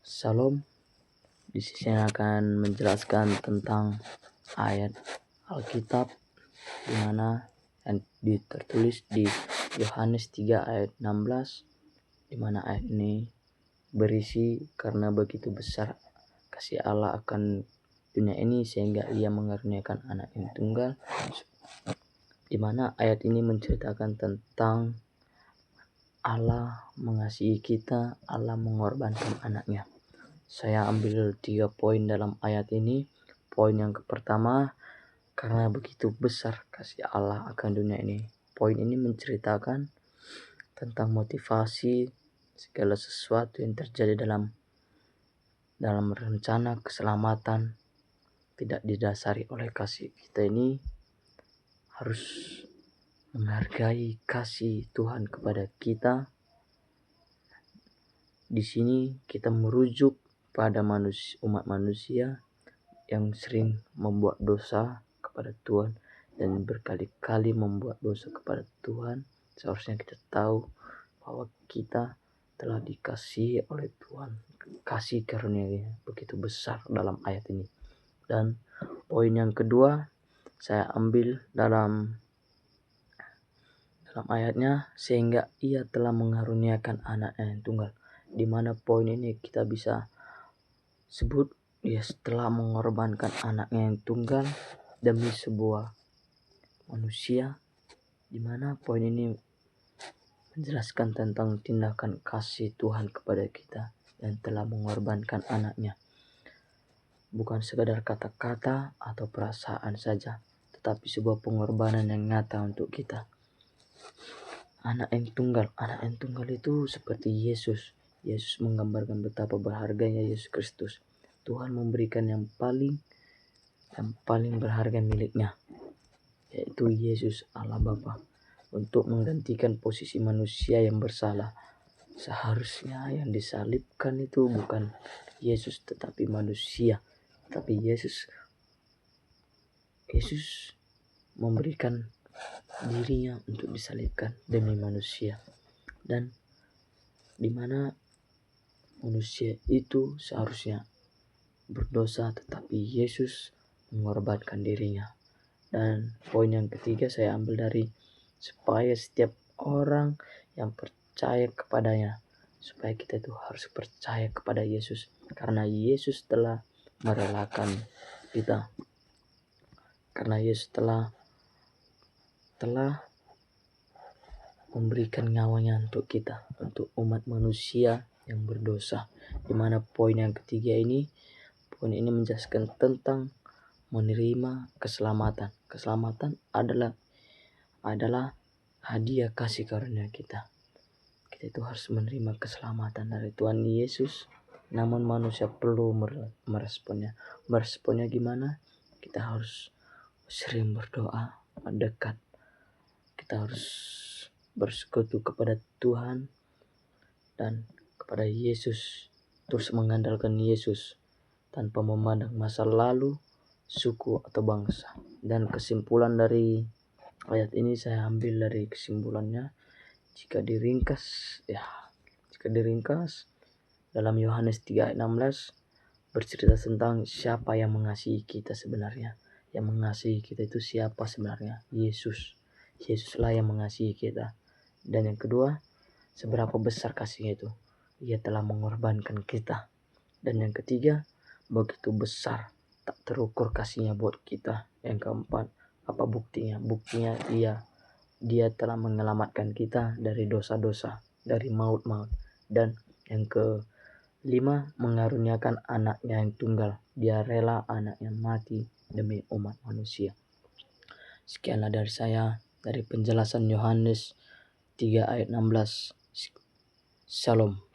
Shalom. Di sini saya akan menjelaskan tentang ayat Alkitab di mana yang tertulis di Yohanes 3 ayat 16, di mana ayat ini berisi karena begitu besar kasih Allah akan dunia ini sehingga Ia mengaruniakan anak yang tunggal, di mana ayat ini menceritakan tentang Allah mengasihi kita, Allah mengorbankan anaknya. Saya ambil 3 poin dalam ayat ini. Poin yang pertama, karena begitu besar kasih Allah akan dunia ini. Poin ini menceritakan tentang motivasi segala sesuatu yang terjadi dalam rencana keselamatan tidak didasari oleh kasih. Kita ini harus menghargai kasih Tuhan kepada kita. Di sini kita merujuk pada umat manusia yang sering membuat dosa kepada Tuhan dan berkali-kali membuat dosa kepada Tuhan. Seharusnya kita tahu bahwa kita telah dikasihi oleh Tuhan. Kasih karunia begitu besar dalam ayat ini. Dan poin yang kedua saya ambil dalam ayatnya, sehingga Ia telah mengaruniakan anaknya yang tunggal. Di mana poin ini kita bisa sebut Dia setelah mengorbankan anaknya yang tunggal demi sebuah manusia, di mana poin ini menjelaskan tentang tindakan kasih Tuhan kepada kita yang telah mengorbankan anaknya. Bukan sekadar kata-kata atau perasaan saja, tetapi sebuah pengorbanan yang nyata untuk kita. Anak yang tunggal itu seperti Yesus. Yesus menggambarkan betapa berharganya Yesus Kristus. Tuhan memberikan yang paling berharga miliknya, yaitu Yesus Allah Bapa, untuk menggantikan posisi manusia yang bersalah. Seharusnya yang disalibkan itu bukan Yesus tetapi manusia, tapi Yesus memberikan dirinya untuk disalibkan demi manusia. Dan di mana manusia itu seharusnya berdosa, tetapi Yesus mengorbankan dirinya. Dan poin yang ketiga saya ambil dari supaya setiap orang yang percaya kepadanya, supaya kita itu harus percaya kepada Yesus, karena Yesus telah merelakan kita, karena Yesus telah memberikan nyawanya untuk kita, untuk umat manusia yang berdosa. Di mana poin yang ketiga ini, poin ini menjelaskan tentang menerima keselamatan. Keselamatan adalah hadiah kasih karunia kita. Kita itu harus menerima keselamatan dari Tuhan Yesus, namun manusia perlu meresponnya. Meresponnya gimana? Kita harus sering berdoa, mendekat. Kita harus bersekutu kepada Tuhan dan kepada Yesus, terus mengandalkan Yesus tanpa memandang masa lalu, suku atau bangsa. Dan kesimpulan dari ayat ini saya ambil dari kesimpulannya, jika diringkas dalam Yohanes 3 ayat 16 bercerita tentang siapa yang mengasihi kita sebenarnya. Yang mengasihi kita itu siapa sebenarnya? Yesus. Yesuslah yang mengasihi kita. Dan yang kedua, seberapa besar kasihnya itu? Ia telah mengorbankan kita. Dan yang ketiga, begitu besar, tak terukur kasihnya buat kita. Yang keempat, apa buktinya? Buktinya dia telah menyelamatkan kita dari dosa-dosa, dari maut-maut. Dan yang kelima, mengaruniakan anaknya yang tunggal. Dia rela anaknya mati demi umat manusia. Sekianlah dari saya, dari penjelasan Yohanes 3 ayat 16. Shalom.